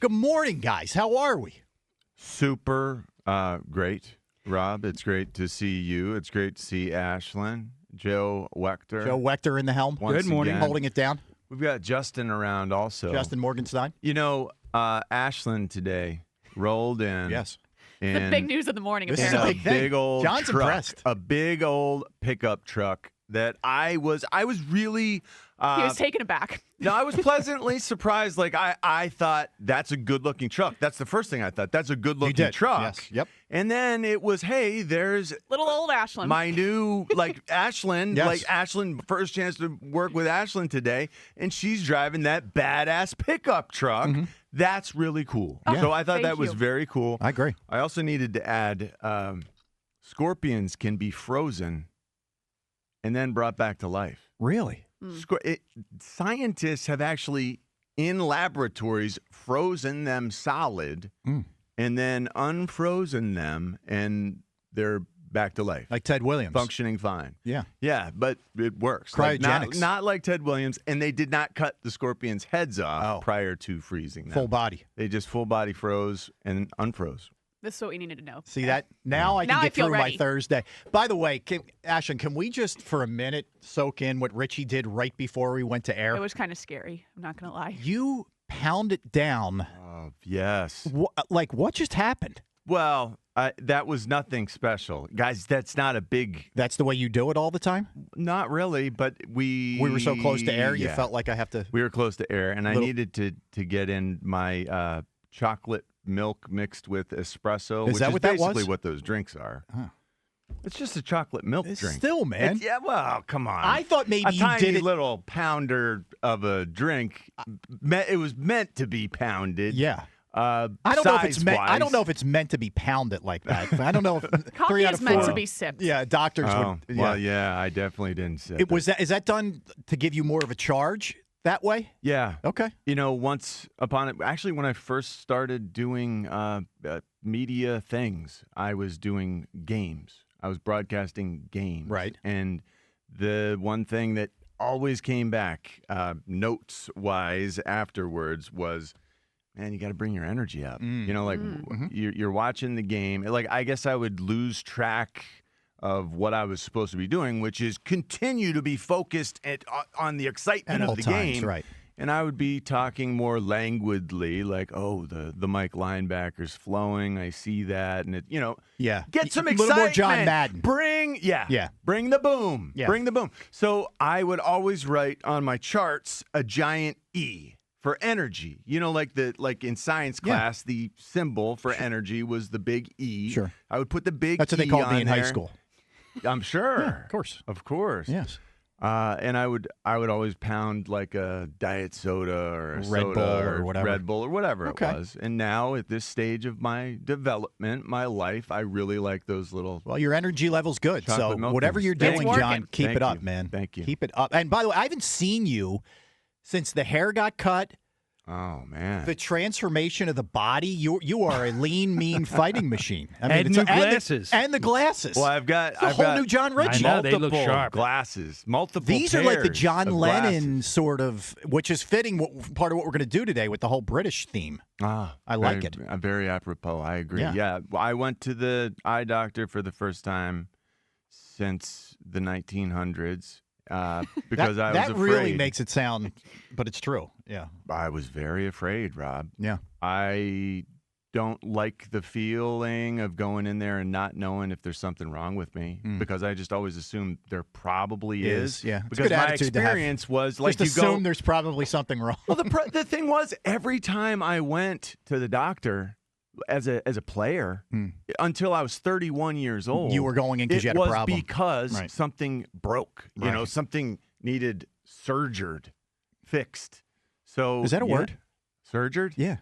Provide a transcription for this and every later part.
Good morning, guys. How are we? Super great, Rob. It's great to see you. It's great to see Ashlyn, Joe Wechter. Joe Wechter in the helm. Good morning. Holding it down. We've got Justin around also. Justin Morgenstein. You know, Ashlyn today rolled in. Yes. The big news of the morning, This is apparently. a big thing. Big old John's truck, impressed. a big old pickup truck that I was really. He was taken aback. No, I was pleasantly surprised. Like I thought that's a good-looking truck. That's the first thing I thought. That's a good-looking truck. Yes. Yep. And then it was, hey, there's Little old Ashlyn. my new Ashlyn, Yes. Ashlyn, first chance to work with Ashlyn today, and she's driving that badass pickup truck. Mm-hmm. That's really cool. Yeah. So I thought Thank that was you. very cool. I agree. I also needed to add, scorpions can be frozen and then brought back to life. Really? Scientists have actually, in laboratories, frozen them solid and then unfrozen them, and they're back to life. Like Ted Williams. Functioning fine. Yeah. Yeah, but it works. Like, Cryogenics. not like Ted Williams, and they did not cut the scorpions' heads off prior to freezing them. Full body. They just full body froze and unfroze. This is what we needed to know. See that? Now I can Now I get feel through my ready. Thursday. By the way, Ashlyn, can we just for a minute soak in what Richie did right before we went to air? It was kind of scary. I'm not going to lie. You pounded down. Oh, yes. What just happened? Well, that was nothing special. Guys, that's not a big... That's the way you do it all the time? Not really, but we We were so close to air, you yeah. felt like I have to... We were close to air, and I needed to get in my chocolate milk mixed with espresso, Is which that is what that basically was? what those drinks are. It's just a chocolate milk drink. Still, man. Yeah, well, come on. I thought maybe a you tiny did it... little pounder of a drink. It was meant to be pounded. Yeah. I don't know if it's meant. I size-wise. don't know if it's meant to be pounded like that. I don't know if Coffee 3 out is of meant 4. to be sipped. Yeah, doctors Oh, would. well, yeah, I definitely didn't sip It was that. Is that done to give you more of a charge that way? Yeah. Okay. You know, once upon it, actually, when I first started doing media things, I was doing games. I was broadcasting games. Right. And the one thing that always came back, notes-wise afterwards, was, man, you got to bring your energy up. You know, like you're watching the game. Like, I guess I would lose track of what I was supposed to be doing, which is continue to be focused on the excitement At all of the times, game. right. And I would be talking more languidly, like, oh, the Mike linebacker's flowing. I see that. And, Yeah. get some A excitement. little more John Madden. Bring the boom. Yeah. Bring the boom. So I would always write on my charts a giant E for energy. You know, like in science class, the symbol for energy was the big E. Sure. I would put the big That's what E they called on me in high there. school. I'm sure. Yeah, of course. Of course. Yes. And I would always pound like a diet soda or a Red soda Bull or whatever. Red Bull or whatever Okay. it was. And now at this stage of my development, my life, I really like those little. Well, your energy level's good. So Chocolate milk whatever things. you're Thank doing, you. John, keep Thank it up, you. man. Thank you. Keep it up. And by the way, I haven't seen you since the hair got cut. Oh man. The transformation of the body. You are a lean, mean fighting machine. I mean, And it's new and the- glasses. And the glasses. Well, I've got It's a whole new Jon Ritchie. I know, they look multiple sharp. glasses, multiple. These are like the pairs John of Lennon glasses. sort of, which is fitting part of what we're going to do today with the whole British theme. Ah, I like it. Very apropos. I agree. Yeah. Yeah. I went to the eye doctor for the first time since the 1900s because I was that afraid. really makes it sound, but it's true. Yeah. I was very afraid, Rob. Yeah. I don't like the feeling of going in there and not knowing if there's something wrong with me because I just always assume there probably is. Yeah. It's a Because good my attitude to have. experience was like Just you assume go. there's probably something wrong. Well, the thing was, every time I went to the doctor as a player until I was 31 years old, You were going in 'cause you had a it was problem. because Right. something broke. You know, Right. something needed surgered, fixed. So Is that a yeah. word? Surgered? Yeah.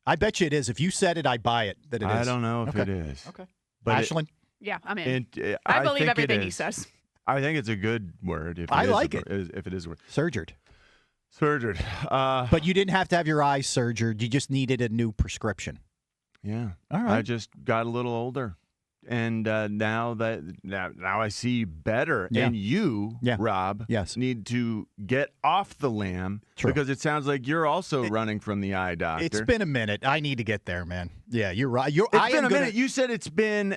I bet you it is. If you said it, I buy it that it is. I don't know if Okay. it is. Okay. But Ashlyn? Yeah, I'm in. I I believe think it everything he is. says. I think it's a good word. If I it is like a, it. If it is a word. Surgered. Surgered. But you didn't have to have your eyes surgered. You just needed a new prescription. Yeah. All right. I just got a little older. And now I see better. Yeah. And you, Yeah. Rob, Yes. need to get off the lamb because it sounds like you're also running from the eye doctor. It's been a minute. I need to get there, man. Yeah, you're right. It's been a minute. You said it's been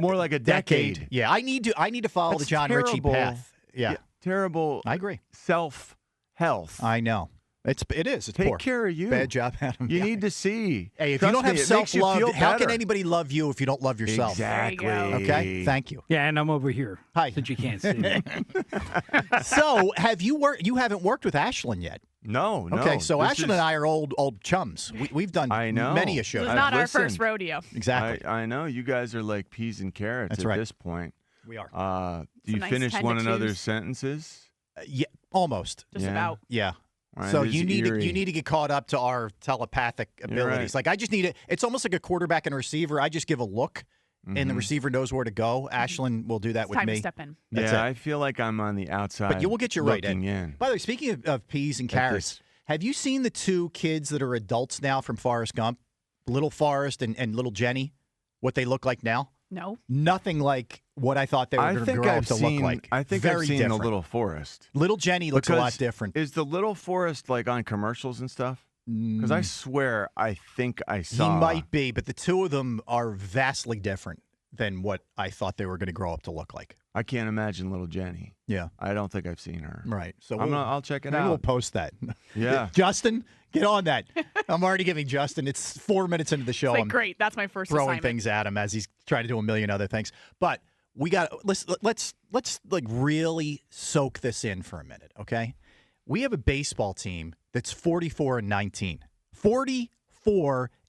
more like a decade. Yeah, I need to follow That's the Jon Ritchie path. Yeah. Terrible. I agree. Self-health. I know. It is. It's Take poor. care of you. Bad job, Adam. You need to see. Hey, if Trust you don't have me, it makes you self-love, feel how can better. anybody love you if you don't love yourself? Exactly. There you go. Okay, thank you. Yeah, and I'm over here. Hi. Since you can't see me. So, have you worked? You haven't worked with Ashlyn yet. No. Okay, so This Ashlyn is- and I are old We've done many a show. This is I've not our listened. first rodeo. Exactly. I know. You guys are like peas and carrots That's at right. this point. We are. Do you nice finish 10 to one another's twos. sentences? Yeah, almost. Just Yeah. about. Yeah. Right, So it is you need eerie. to get caught up to our telepathic abilities. right. Like I just need it. It's almost like a quarterback and a receiver. I just give a look, and the receiver knows where to go. Ashlyn will do that It's with time me. to step in. That's Yeah, it. I feel like I'm on the outside. But you will get you right looking in. in. By the way, speaking of peas and At carrots, this- have you seen the two kids that are adults now from Forrest Gump, Little Forrest and Little Jenny? What they look like now? No. Nothing like what I thought they were I going to think grow I've up to seen. look like. I think Very I've seen different. the Little Forest. Little Jenny looks a lot Because different. Is the Little Forest like on commercials and stuff? Because I swear I think I He saw. might be, but the two of them are vastly different than what I thought they were going to grow up to look like. I can't imagine little Jenny. Yeah. I don't think I've seen her. Right. So I'll check it maybe we'll out. post that. Yeah. Justin, get on that. I'm already giving Justin. It's 4 minutes into the show. It's like, I'm great. That's my first throwing assignment. things at him as he's trying to do a million other things. But we got let's like really soak this in for a minute, okay? We have a baseball team that's 44-19.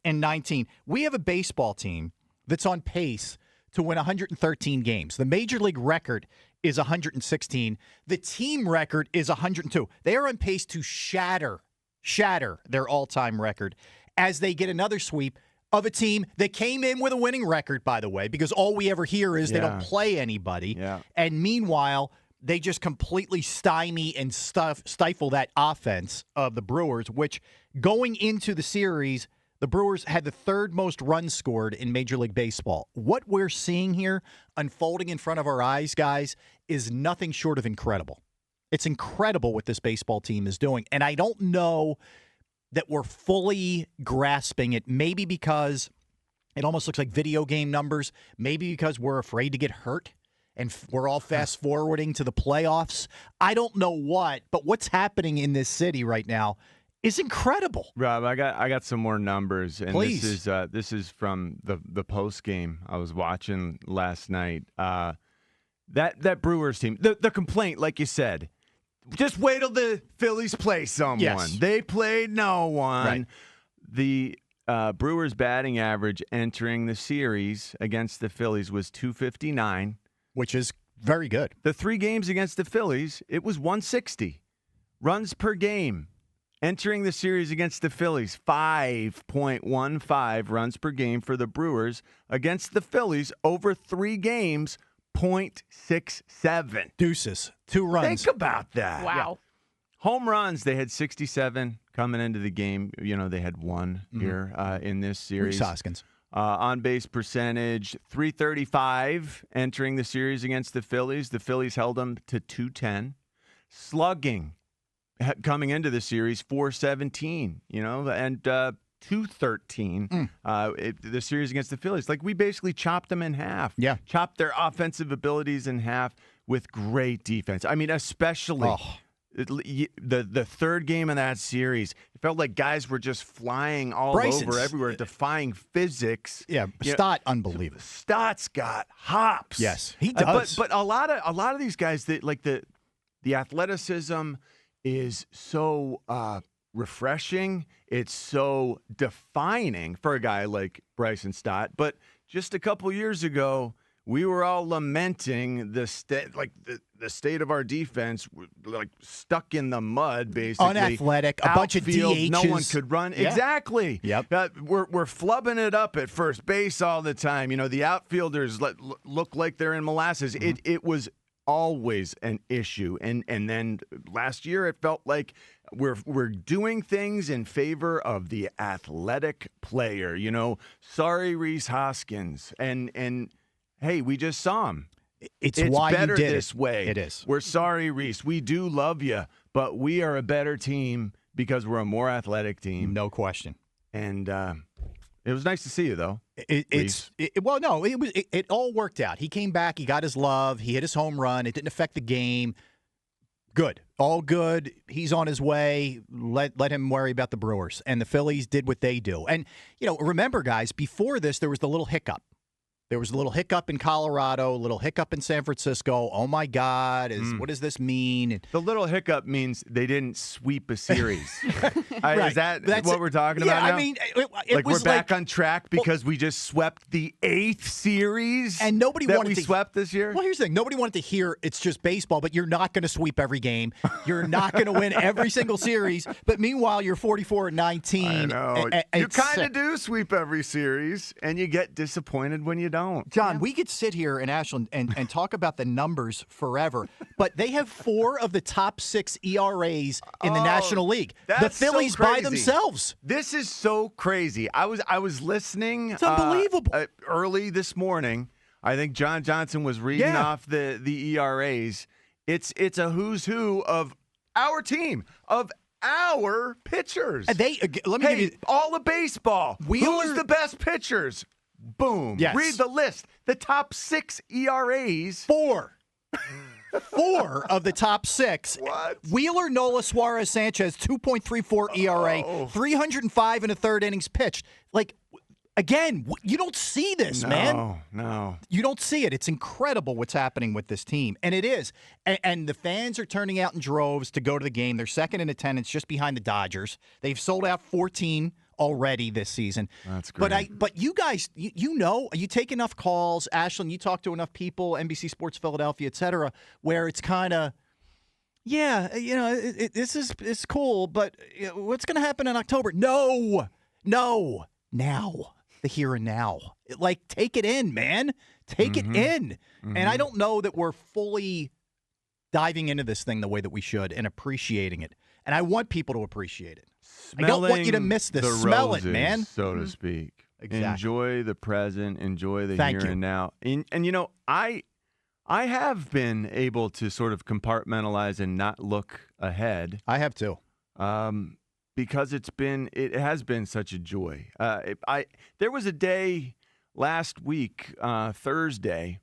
44-19. We have a baseball team that's on pace to win 113 games. The major league record is 116. The team record is 102. They are on pace to shatter their all-time record as they get another sweep of a team that came in with a winning record, by the way, because all we ever hear is they don't play anybody. Yeah. And meanwhile, they just completely stymie and stifle that offense of the Brewers, which going into the series, the Brewers had the third most runs scored in Major League Baseball. What we're seeing here unfolding in front of our eyes, guys, is nothing short of incredible. It's incredible what this baseball team is doing. And I don't know that we're fully grasping it, maybe because it almost looks like video game numbers, maybe because we're afraid to get hurt and we're all fast forwarding to the playoffs. I don't know what, but what's happening in this city right now is incredible. Rob, I got some more numbers, and Please. this is from the post game I was watching last night. That Brewers team, the complaint, like you said, just wait till the Phillies play someone. Yes. They played no one. Right. The Brewers batting average entering the series against the Phillies was .259. Which is very good. The 3 games against the Phillies, it was 160 runs per game. Entering the series against the Phillies, 5.15 runs per game for the Brewers. Against the Phillies, over 3 games, .67. Deuces. 2 runs. Think about that. Wow. Home runs, they had 67 coming into the game. You know, they had 1 here in this series. Reese Hoskins. On-base percentage, .335 entering the series against the Phillies. The Phillies held them to .210. Slugging coming into the series, .417, and .213 the series against the Phillies. Like, we basically chopped them in half. Yeah. Chopped their offensive abilities in half with great defense. I mean, especially the third game of that series. It felt like guys were just flying all Bryson's- over everywhere, defying physics. Yeah, Stott, unbelievable. Stott's got hops. Yes, he does. But a lot of these guys, the athleticism is so refreshing. It's so defining for a guy like Bryson Stott. But just a couple years ago, we were all lamenting the state of our defense, like stuck in the mud, basically. Unathletic, a bunch of Outfield, DHs. no one could run. Yeah. Exactly. Yep. We're flubbing it up at first base all the time. The outfielders look like they're in molasses. It was always an issue. And then last year it felt like we're doing things in favor of the athletic player. Sorry, Reese Hoskins. And hey, we just saw him. It's why better you did this way. It is. We're sorry, Reese. We do love you, but we are a better team because we're a more athletic team. No question. And it was nice to see you, though. It all worked out. He came back. He got his love. He hit his home run. It didn't affect the game. Good. All good. He's on his way. Let him worry about the Brewers. And the Phillies did what they do. And, remember, guys, before this, there was the little hiccup. There was a little hiccup in Colorado, a little hiccup in San Francisco. Oh, my God. What does this mean? The little hiccup means they didn't sweep a series. Right. Is that what we're talking about now? I mean, we're back on track because we just swept the 8th series and nobody wanted to swept this year? Well, here's the thing. Nobody wanted to hear it's just baseball, but you're not going to sweep every game. You're not going to win every single series. But meanwhile, you're 44-19. I know. You kind of do sweep every series, and you get disappointed when you don't. John, we could sit here and Ashlyn and talk about the numbers forever, but they have 4 of the top 6 ERAs in the National League. The Phillies by themselves. This is so crazy. I was listening. It's unbelievable. Early this morning. I think John Johnson was reading off the ERAs. It's a who's who of our team, of our pitchers. Let me give you all of baseball. Who's the best pitchers? Boom. Yes. Read the list. The top 6 ERAs. 4 of the top 6. What? Wheeler, Nola, Suarez, Sanchez, 2.34 ERA, 305 in the third innings pitched. Again, you don't see this, man. No. You don't see it. It's incredible what's happening with this team. And it is. And the fans are turning out in droves to go to the game. They're second in attendance just behind the Dodgers. They've sold out 14 already this season. That's great. But you guys, you take enough calls, Ashlyn, you talk to enough people, NBC Sports Philadelphia, et cetera, where it's kind of, it's cool, but what's going to happen in October? No, now. The here and now. Take it in, man. Take it in. Mm-hmm. And I don't know that we're fully diving into this thing the way that we should and appreciating it. And I want people to appreciate it. I don't want you to miss this. Smell roses, it, man. So to speak. Exactly. Enjoy the present. Enjoy the here and now. And I have been able to sort of compartmentalize and not look ahead. I have too. Because it has been such a joy. There was a day last week, Thursday.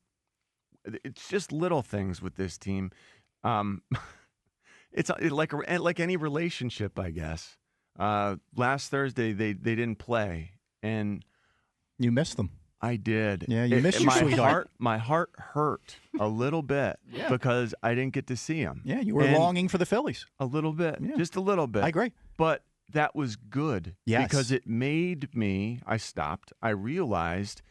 It's just little things with this team. It's like any relationship, I guess. Last Thursday they didn't play, and you missed them. I did. Yeah, you missed your sweetheart. My heart hurt a little bit because I didn't get to see him. Yeah, you were longing for the Phillies. A little bit, just a little bit. I agree. But that was good because it made me, I realized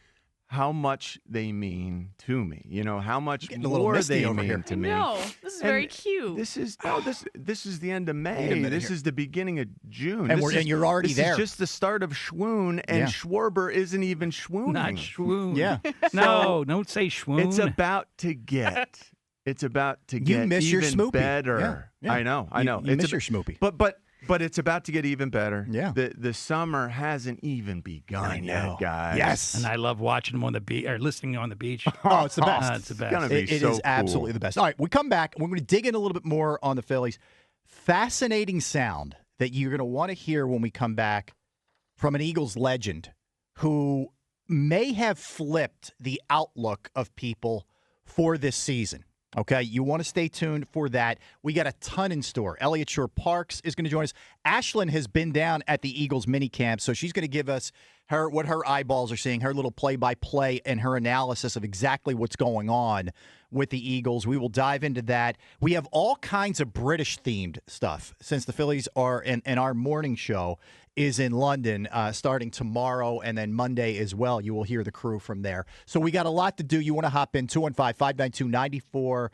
how much they mean to me. How much more they mean to me. No, this is very cute. This is the end of May. This is the beginning of June. And you're already there. This is just the start of Schwoon, and Schwarber isn't even Schwooning. Not Schwoon. Yeah. No, don't say Schwoon. It's about to get you miss your even Smoopy. better. Yeah. I know. You miss your Smoopy. But it's about to get even better. Yeah. The summer hasn't even begun yet, guys. Yes. And I love watching them on the beach or listening on the beach. Oh, it's the best. It's the best. It's gonna be it so is absolutely the best. All right, we come back. We're going to dig in a little bit more on the Phillies. Fascinating sound that you're going to want to hear when we come back from an Eagles legend who may have flipped the outlook of people for this season. Okay, you want to stay tuned for that. We got a ton in store. Elliott Shore-Parks is going to join us. Ashlyn has been down at the Eagles minicamp, so she's going to give us what her eyeballs are seeing, her little play-by-play and her analysis of exactly what's going on with the Eagles. We will dive into that. We have all kinds of British-themed stuff since the Phillies are, and our morning show is in London starting tomorrow and then Monday as well. You will hear the crew from there. So we got a lot to do. You want to hop in, 215-592-9494.